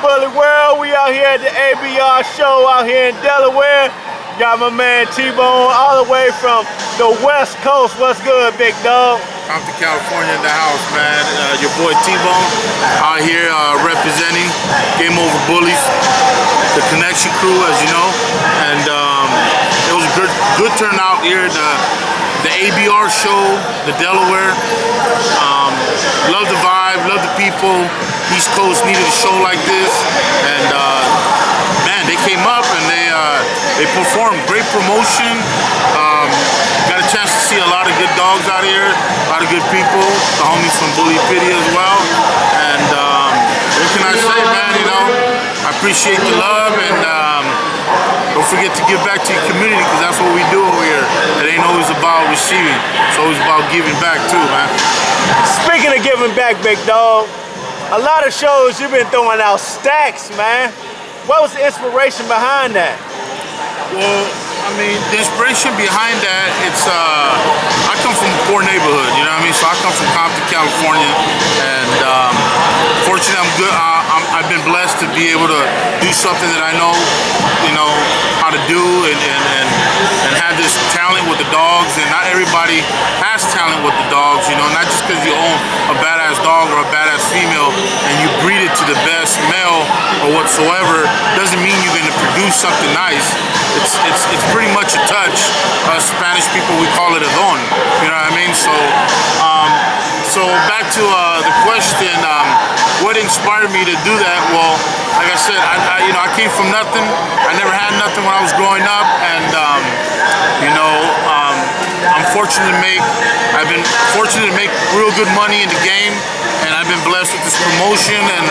Bully World? We out here at the ABR show out here in Delaware. Got my man T-Bone all the way from the West Coast. What's good, big dog? Compton, California in the house, man. Your boy T-Bone out here representing Game Over Bullies, the Connection crew, as you know. And it was a good turnout here at the ABR show, the Delaware. Love the vibe, love the people. East Coast needed a show like this, and man, they came up and they performed. Great promotion. Got a chance to see a lot of good dogs out here, a lot of good people. The homies from Bully Pity as well. And what can I say, man? You know, I appreciate the love, and don't forget to give back to your community, because that's what we do over here. It ain't always about receiving; it's always about giving back too, man. Speaking of giving back, big dog, a lot of shows you've been throwing out stacks, man. What was the inspiration behind that? Well, I mean, the inspiration behind that, it's, I come from a poor neighborhood, you know what I mean? So I come from Compton, California, and fortunately I've been blessed to be able to do something that I know, you know, how to do, and have this talent with the dogs. And not everybody has talent with the dogs, you know, not just because you own a badass dog or a badass female and you breed it to the best male or whatsoever, doesn't mean you're going to produce something nice. It's pretty much a touch. Spanish people, we call it a don, you know what I mean? So back to the question, what inspired me to do that? Well, like I said, I came from nothing. I never had nothing when I was growing up, and I've been fortunate to make real good money in the game, and I've been blessed with this promotion, and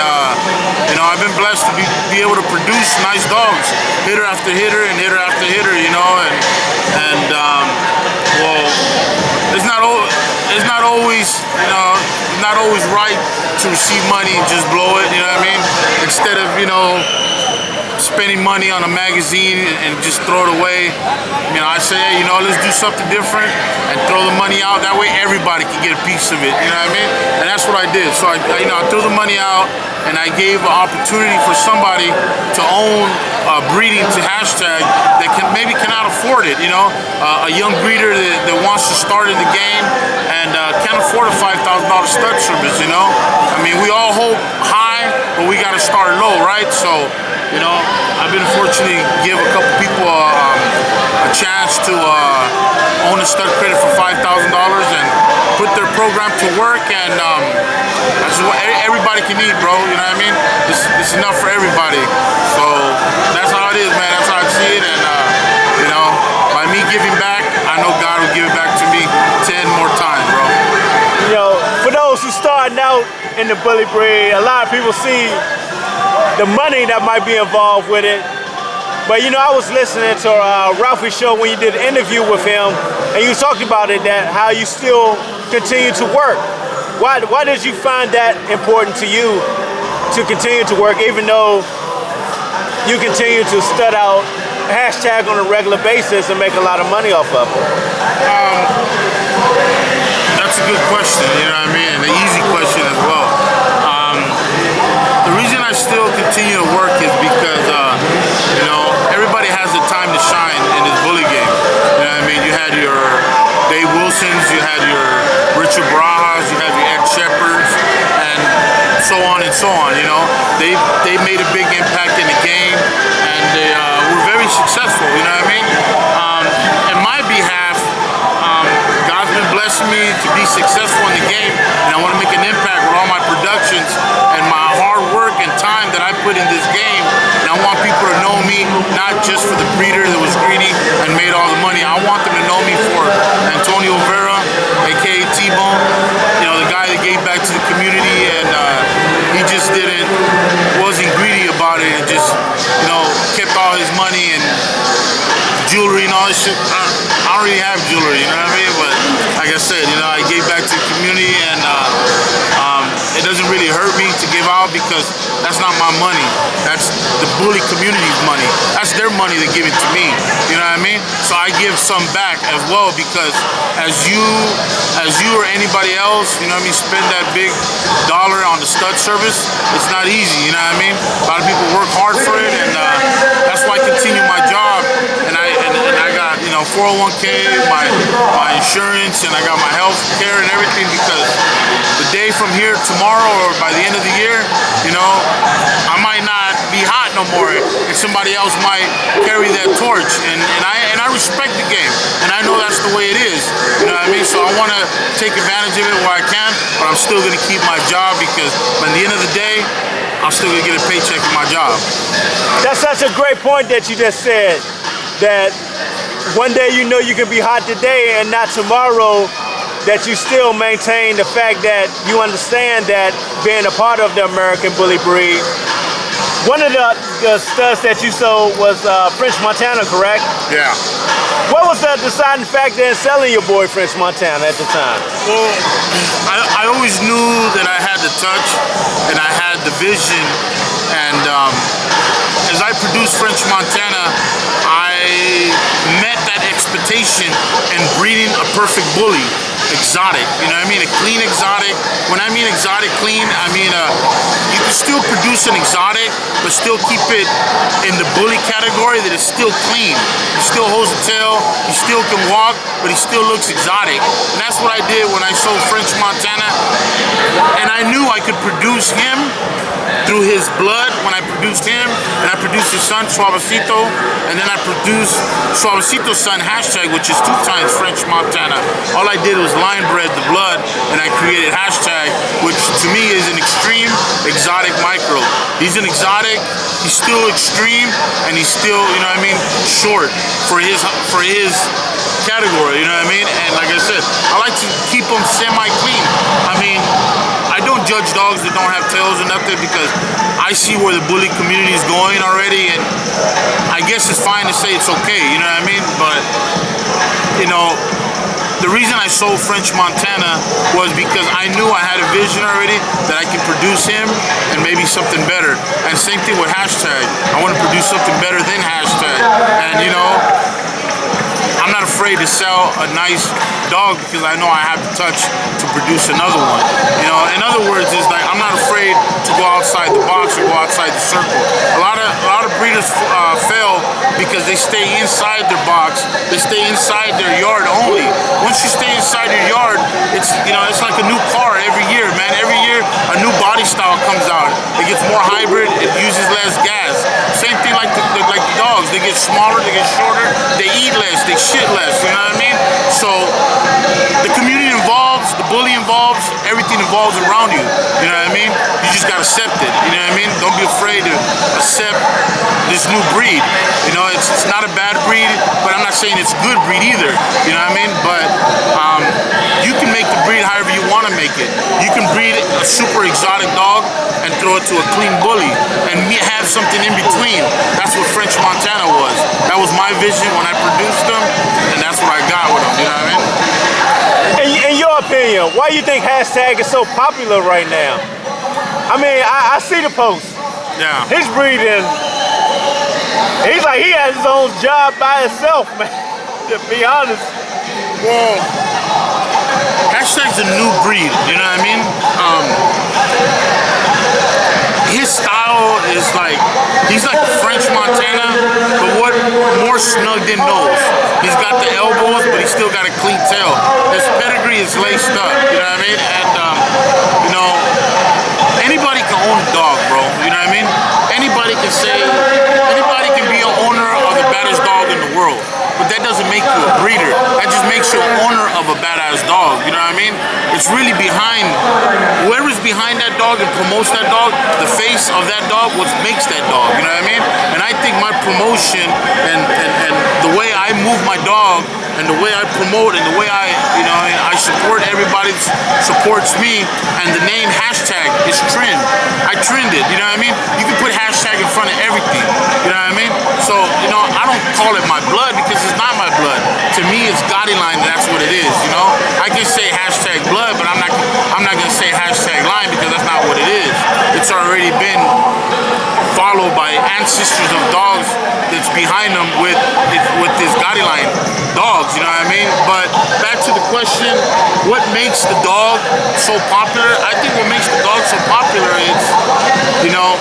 I've been blessed to be able to produce nice dogs, hitter after hitter and hitter after hitter, you know, and well, it's not always, you know, not always right to receive money and just blow it, you know what I mean? Instead of, you know, spending money on a magazine and just throw it away, you know, I say, hey, you know, let's do something different and throw the money out. That way everybody can get a piece of it, you know what I mean? And that's what I did. So I threw the money out, and I gave an opportunity for somebody to own breeding to HashTag that maybe cannot afford it, you know? A young breeder that wants to start in the game and can't afford a $5,000 stud service, you know? I mean, we all hope high, but we gotta start low, right? So, you know, I've been fortunate to give a couple people a chance to own a stud credit for $5,000 and put their program to work, and that's what everybody can eat, bro. You know what I mean? It's enough for everybody. So that's how it is, man. That's how I see it, and you know, by me giving back, I know God will give it back to me 10 more times, bro. You know, for those who starting out in the bully breed, a lot of people see the money that might be involved with it. But you know, I was listening to Ralphie's show when you did an interview with him, and you talked about it, that how you still continue to work. Why did you find that important to you to continue to work, even though you continue to stud out HashTag on a regular basis and make a lot of money off of it? That's a good question, you know what I mean? An easy question as well. The reason I still continue to work is because, you know, everybody has the time to shine in this bully game. You know what I mean? You had your Dave Wilsons, you had your Richard Barajas, you have your Ed Shepherds, and so on and so on, you know? They made a big impact in the game, and they were very successful, you know what I mean? In my behalf, God's been blessing me to be successful in the game, and I want to make an impact with all my productions and my hard work and time that I put in this game. And I want people to know me, not just for the breeder that was greedy and made all the money. I want them to know me for Antonio Vera, aka T-Bone, you know, the guy that gave back to the community, and he just wasn't greedy about it, and just, you know, kept all his money and jewelry and all this shit. I don't really have jewelry, you know what I mean? But like I said, you know, I gave back to the community, and it doesn't really hurt me to give out, because that's not my money. That's the bully community's money. That's their money they give it to me. You know what I mean? So I give some back as well, because as you you or anybody else, you know what I mean, spend that big dollar on the stud service. It's not easy, you know what I mean? A lot of people work hard for it, and that's why I continue my job. And I got, you know, 401k, my insurance, and I got my health care and everything, because the day from here tomorrow or by the end of the year, you know, I might not be hot no more, and somebody else might carry that torch. And I respect the game, and I know that's the way it is. You know what I mean? So I want to take advantage of it where I can, but I'm still going to keep my job, because at the end of the day, I'm still going to get a paycheck for my job. That's such a great point that you just said, that one day you know you can be hot today and not tomorrow, that you still maintain the fact that you understand that being a part of the American bully breed. One of the studs that you sold was French Montana, correct? Yeah. What was the deciding factor in selling your boy French Montana at the time? Well, I always knew that I had the touch and I had the vision, and as I produced French Montana, I met that expectation in breeding a perfect bully. Exotic, you know what I mean? A clean exotic. When I mean exotic clean, I mean you can still produce an exotic, but still keep it in the bully category that is still clean. He still holds the tail, he still can walk, but he still looks exotic. And that's what I did when I sold French Montana. And I knew I could produce him through his blood when I produced him, and I produced his son, Suavecito, and then I produced Suavecito's son, HashTag, which is 2 times French Montana. All I did was line bred the blood, and I created HashTag, which to me is an extreme exotic micro. He's an exotic, he's still extreme, and he's still, you know what I mean, short for his category, you know what I mean? And like I said, I like to keep them semi-clean. I mean, I don't judge dogs that don't have tails or nothing, because I see where the bully community is going already, and I guess it's fine to say it's okay, you know what I mean? But, you know, the reason I sold French Montana was because I knew I had a vision already that I could produce him and maybe something better. And same thing with HashTag. I want to produce something better than HashTag. And, you know, I'm not afraid to sell a nice dog because I know I have the touch to produce another one. You know, in other words, it's like I'm not afraid to go outside the box or go outside the circle. A lot of breeders fail because they stay inside their box. They stay inside their yard only. Once you stay inside your yard, it's, you know, it's like a new car every year, man. Every year a new body style comes out. It gets more hybrid. It uses less gas. Same thing like the dogs. They get smaller. They get shorter. They eat less. They shit less. You know what I mean? So the community involves, the bully involves, everything involves around you. You know what I mean? You just gotta accept it. You know what I mean? Don't be afraid to accept this new breed. You know, it's not a bad breed, but I'm not saying it's a good breed either. You know what I mean? But you can make the breed however you want to make it. You can breed a super exotic dog and throw it to a clean bully and have something in between. That's what French Montana was. That was my vision when I produced them, and that's what I got with them. You know what I mean? In your opinion, why do you think HashTag is so popular right now? I mean, I see the post. Yeah. His breeding, he's like he has his own job by himself, man, to be honest. Well, HashTag's a new breed, you know what I mean? His style is like, he's like French Montana, but what more snugged in nose. He's got the elbows, but he's still got a clean tail. His pedigree is laced up, you know what I mean? And, you know, anybody can own a dog, bro, you know what I mean? Anybody can be an owner of the baddest dog in the world. But that doesn't make you a breeder. That just makes you an owner of a badass dog. You know what I mean? It's really behind, whoever's behind that dog and promotes that dog, the face of that dog, what makes that dog. You know what I mean? And I think my promotion and the way I move my dog and the way I promote and the way I support everybody that supports me, and the name HashTag is trend. I trend it. You know what I mean? You can put HashTag in front of everything. You know what I mean? So, you know, I don't call it my blood because it's not my blood. To me, it's Gotti line. That's what it is. You know, I can say HashTag blood, but I'm not gonna say HashTag line because that's not what it is. It's already been followed by ancestors of dogs that's behind him with his guideline dogs, you know what I mean? But back to the question, what makes the dog so popular? I think what makes the dog so popular is, you know,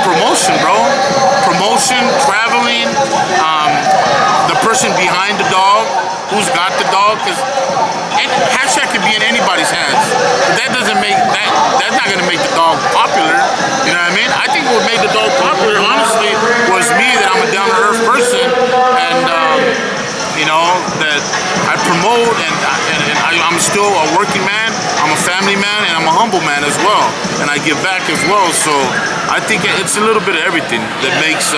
promotion, bro. Promotion, traveling, the person behind the dog, who's got the dog, because HashTag could be in anybody's hands. But that doesn't make that's not gonna make the dog popular. You know what I mean? I think what made the dog popular, honestly, was me, that I'm a down-to-earth person, and you know, that I promote, and I'm still a working man, I'm a family man, and I'm a humble man as well, and I give back as well. So I think it's a little bit of everything that makes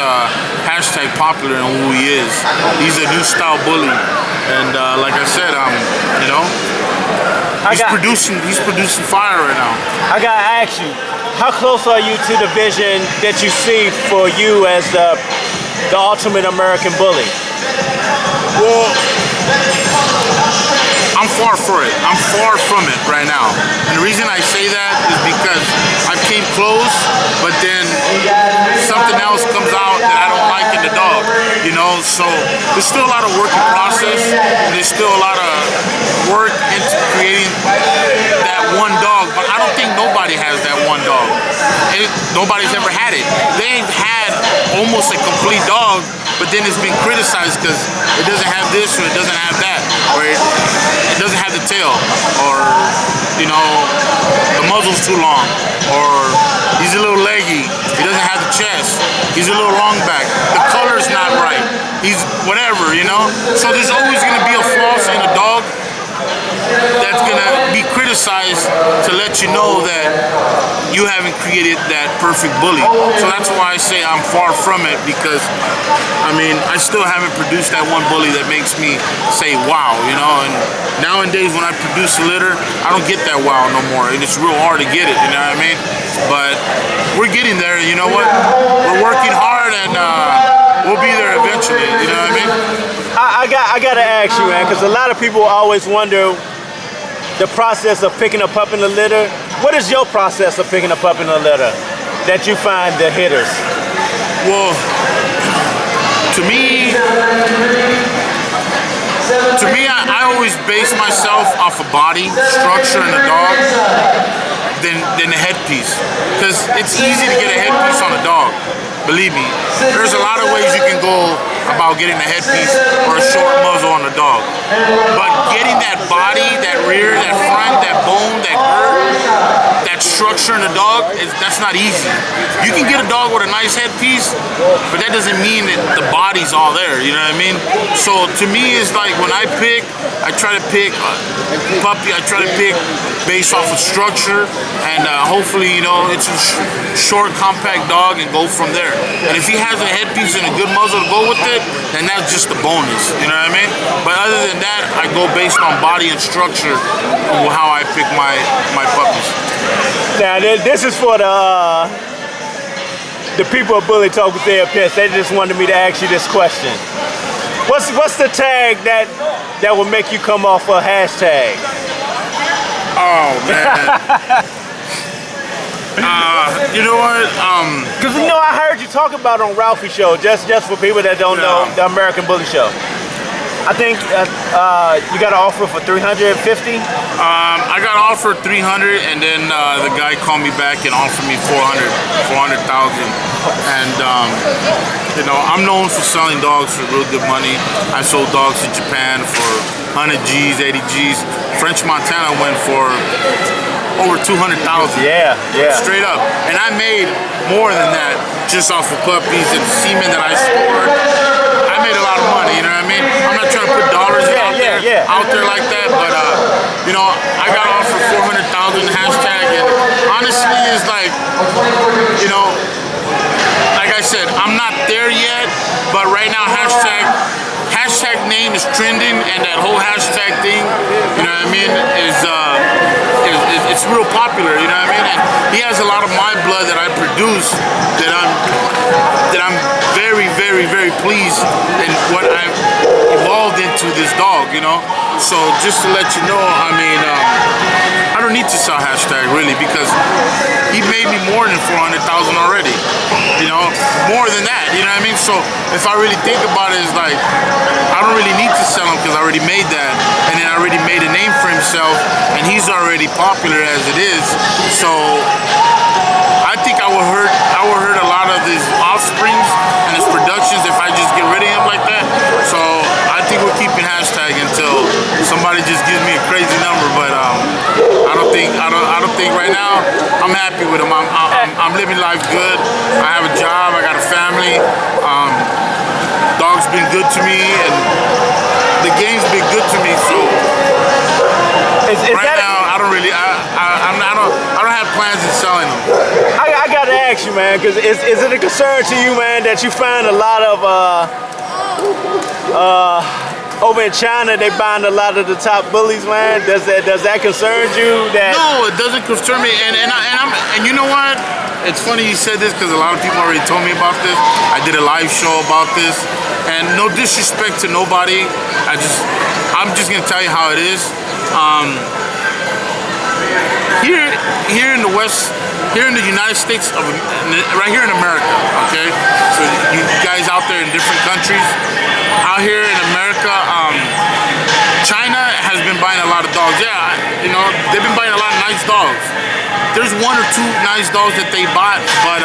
HashTag popular and who he is. He's a new style bully, and like I said, you know, he's producing fire right now. I gotta ask you, how close are you to the vision that you see for you as the ultimate American bully? Well, I'm far from it. I'm far from it right now. And the reason I say that is because I came close, but then something else comes out that I don't like in the dog, you know? So there's still a lot of work in process, and there's still a lot of work into creating that one dog, but I don't think nobody has that one dog. Nobody's ever had it. They've had almost a complete dog, but then it's been criticized because it doesn't have this, or it doesn't have that, or it doesn't have the tail, or, you know, the muzzle's too long, or he's a little leggy, he doesn't have the chest, he's a little long back, the color's not right, he's whatever, you know? So there's always gonna be a flaw in a dog that's gonna be criticized to let you know that you haven't created that perfect bully. So that's why I say I'm far from it, because I mean, I still haven't produced that one bully that makes me say wow, you know. And nowadays when I produce a litter, I don't get that wow no more, and it's real hard to get it, you know what I mean? But we're getting there, you know what? We're working hard, and we'll be there eventually, you know what I mean? I gotta ask you, man, because a lot of people always wonder the process of picking a pup in the litter. What is your process of picking a pup in the litter that you find the hitters? Well, to me, I always base myself off of body structure in the dog than the headpiece, because it's easy to get a headpiece on a dog. Believe me, there's a lot of ways you can go about getting a headpiece or a short muzzle on a dog. But getting that body, that rear, that front, that bone, that girth, that structure in a dog, that's not easy. You can get a dog with a nice headpiece, but that doesn't mean that the body's all there, you know what I mean? So to me, it's like when I pick, I try to pick a puppy, I try to pick based off of structure, and hopefully, you know, it's a short, compact dog, and go from there. And if he has a headpiece and a good muzzle to go with it, then that's just a bonus, you know what I mean? But other than that, I go based on body and structure on how I pick my puppies. Now, this is for the people of Bully Talk with Zeb Pits. They just wanted me to ask you this question. What's the tag that will make you come off a HashTag? Oh, man. You know what? Because you know, I heard you talk about on Ralphie show, just for people that don't know, the American Bully Show. I think you got an offer for $350. I got offered $300, and then the guy called me back and offered me $400,000. And you know, I'm known for selling dogs for real good money. I sold dogs in Japan for 100 G's, 80 G's. French Montana went for over 200,000. Yeah. Straight up. And I made more than that just off of puppies and semen that I stored. I made a lot of money, you know what I mean? I'm not trying to put dollars out there like that, but you know, I got offered $400,000 HashTag, and honestly, it's like, you know, like I said, I'm not there yet, but right now hashtag name is trending, and that whole hashtag thing, you know what I mean, is it's real popular, you know what I mean? And he has a lot of my blood that I produce that I'm very, very, very pleased in what I've evolved into this dog, you know? So just to let you know, I mean, I don't need to sell HashTag really, because he made me more than $400,000 already, you know? sell more than that. You know what I mean? So if I really think about it, it's like I don't really need to sell him because I already made that, and then I already made a name for himself, and he's already popular as it is. So I think I will hurt a lot of his offsprings and his productions if I just get rid of him like that. So I think we're keeping HashTag until somebody just gives me a crazy number. But I don't think right now I'm happy with him. I'm living life good. I have a job. I got a family. Dog's been good to me, and the game's been good to me. So right now I don't really. I don't have plans in selling them. I gotta ask you, man, because is it a concern to you, man, that you find a lot of over in China they buying a lot of the top bullies, man? Does that concern you? No, it doesn't concern me. And you know what? It's funny you said this because a lot of people already told me about this. I did a live show about this, and no disrespect to nobody. I'm just gonna tell you how it is. Here in the West, here in the United States, right here in America, okay? So you guys out there in different countries, out here in America, China has been buying a lot of dogs. Yeah, you know, they've been buying a lot of nice dogs. There's 1 or 2 nice dogs that they bought, but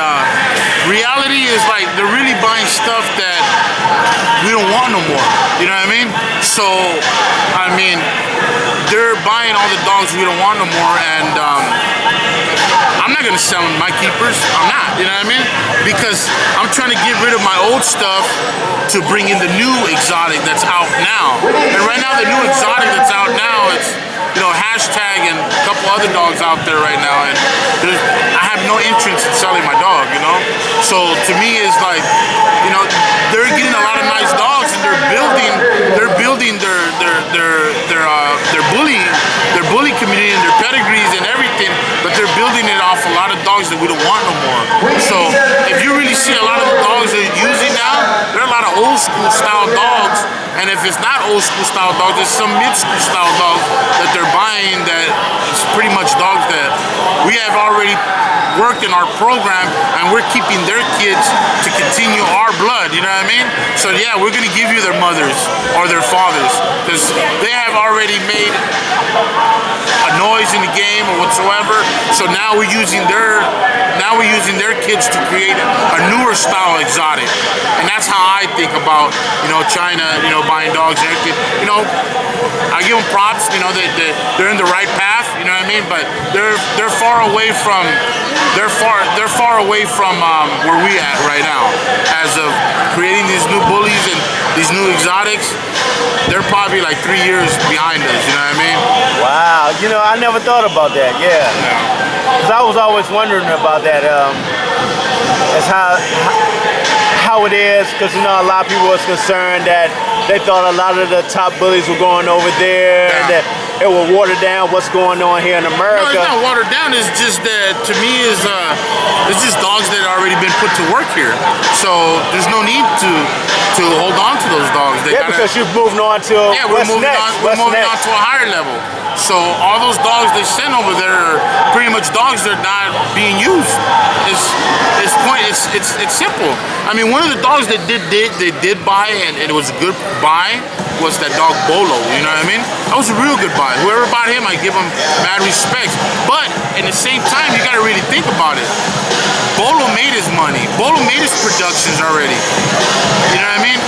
reality is like they're really buying stuff that we don't want no more. You know what I mean? So, I mean, they're buying all the dogs we don't want no more, and I'm not gonna sell them to my keepers. I'm not, you know what I mean? Because I'm trying to get rid of my old stuff to bring in the new exotic that's out now. And right now, the new exotic that's out now, it's, you know, HashTag and a couple other dogs out there right now, and I have no interest in selling my dog, you know? So to me, it's like, you know, they're getting a lot of nice dogs, and they're building their bully community and their pedigrees and everything, but they're building it off a lot of dogs that we don't want no more. So if you really see a lot of the dogs they're using now, there are a lot of old school style dogs, and if it's not old school style dogs, there's some mid school style dogs that they're buying that it's pretty much dogs that we have already worked in our program, and we're keeping their kids to continue our blood, you know what I mean? So yeah, we're gonna give you their mothers or their fathers, because they have already made a noise in the game or whatsoever. So now we're using their kids to create a newer style exotic, and that's how I think about, you know, China, you know, buying dogs and everything. You know, I give them props, you know, they're in the right path, you know what I mean? But they're far away from where we at right now. As of creating these new bullies and these new exotics, they're probably like 3 years behind us, you know what I mean? Wow, you know, I never thought about that, yeah. Because I was always wondering about that, as how it is, because, you know, a lot of people was concerned that they thought a lot of the top bullies were going over there, and that it will water down what's going on here in America. No, it's not watered down. It's just that, to me, it's just dogs that have already been put to work here. So there's no need to hold on to those dogs. Because you're moving on to we're moving on to a higher level. So all those dogs they send over there are pretty much dogs that are not being used. It's simple. I mean, one of the dogs they did buy, and it was a good buy, was that dog Bolo. You know what I mean? That was a real good buy. Whoever bought him, I give him mad respect. But at the same time, you gotta really think about it. Bolo made his money. Bolo made his productions already. You know what I mean?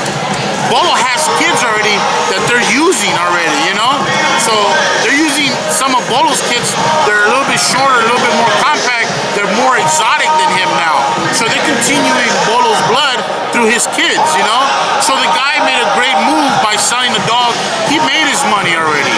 Bolo has kids already that they're using already, you know? So they're using some of Bolo's kids. They're a little bit shorter, a little bit more compact. They're more exotic than him now. So they're continuing Bolo's blood through his kids, you know? So the guy made a great move by selling the dog. He made his money already.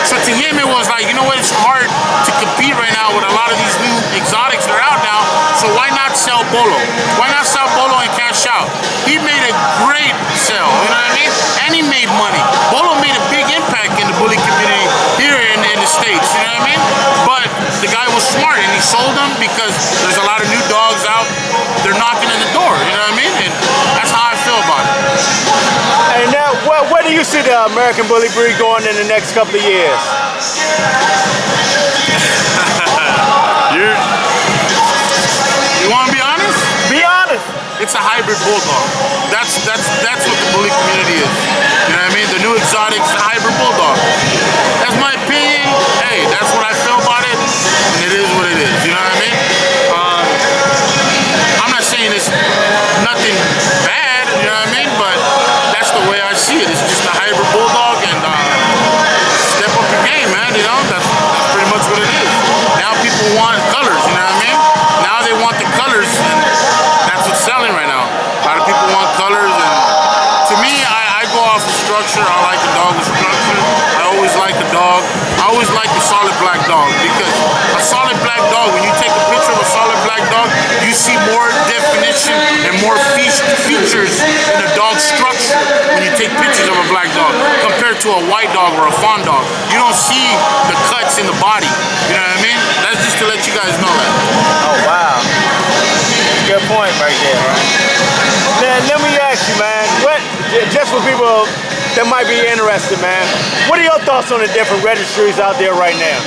So to him, it was like, you know what? It's hard to compete right now with a lot of these new exotics that are out now. So why not sell Bolo? Why not sell Bolo and cash out? He made a great sell, you know what I mean? And he made money. Bolo made a big impact in the bully community here in the States, you know what I mean? But the guy was smart, and he sold them because there's a lot of new dogs out. They're knocking in the door, you know what I mean? And that's how I feel about it. And now, where do you see the American bully breed going in the next couple of years? You want to be honest? Be honest. hybrid bulldog. That's what the bully community is. You know what I mean? The new exotic's a hybrid bulldog. That's my opinion. Hey, that's what I feel about it, and it is what it is. You know what I mean? I'm not saying it's nothing bad. You know what I mean? But that's the way I see it. It's just a hybrid bulldog, and step up your game, man. You know, that's pretty much what it is. Now people want colors. You know what I mean? Now they want the colors, and that's what's selling right now. A lot of people want colors, and to me, I go off of structure. I like a dog with structure. I always like a dog. I always like a solid black dog, because a solid black dog, when you take a picture of a solid black dog, you see more definition and more features in a dog's structure when you take pictures of a black dog compared to a white dog or a fawn dog. You don't see the cuts in the body. You know what I mean? That's just to let you guys know that. Oh, wow. Good point right there, right? Now, let me ask you, man, just for people that might be interested, man, what are your thoughts on the different registries out there right now?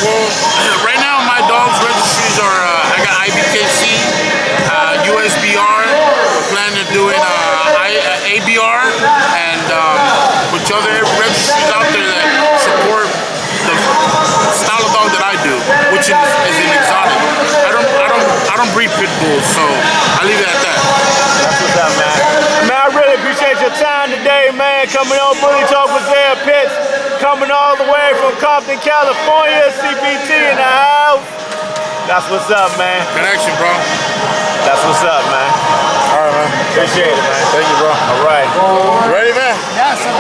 Well, right now my dog's registries are, I got IBKC, USBR, we're planning on doing ABR, and which other registries out there that support the style of dog that I do, which is an exotic. I don't breed pit bulls, so I leave it at that. That's what's up, man. Man, I really appreciate your time today, man. Coming on Bully Talk with Zeb Pits, coming all the way from Compton, California. CPT in the house. That's what's up, man. Connection, bro. That's what's up, man. All right, man. Appreciate it, man. Thank you, bro. All right. Ready, man? Yes.